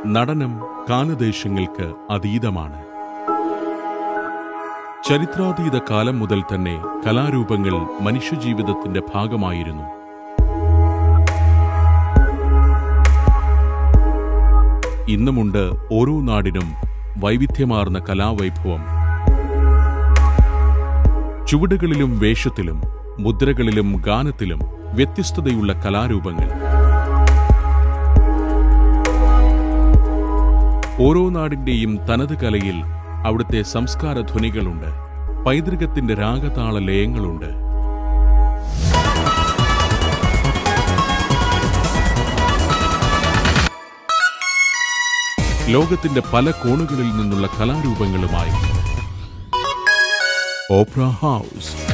നടനം കാലദേശങ്ങൾക്ക് അതീതമാണ്. ചരിത്രാതീത കാലം മുതൽ തന്നെ കലാരൂപങ്ങൾ മനുഷ്യജീവിതത്തിന്റെ ഭാഗമായിരുന്നു. ഇന്നുമുണ്ട് ഓരോ നാടിനും വൈവിധ്യമാർന്ന കലാവൈഭവം. ചുവടുകളിലും വേഷത്തിലും മുദ്രകളിലും ഗാനത്തിലും വ്യത്യസ്തതയുള്ള കലാരൂപങ്ങൾ. ഓരോ നാടിന്റെയും തനത് കലയിൽ അവിടുത്തെ സംസ്കാര ധ്വനികളുണ്ട്, പൈതൃകത്തിന്റെ രാഗതാള ലയങ്ങളുണ്ട്. ലോകത്തിന്റെ പല കോണുകളിൽ നിന്നുള്ള കലാരൂപങ്ങളുമായി ഓപ്പറ ഹൗസ്.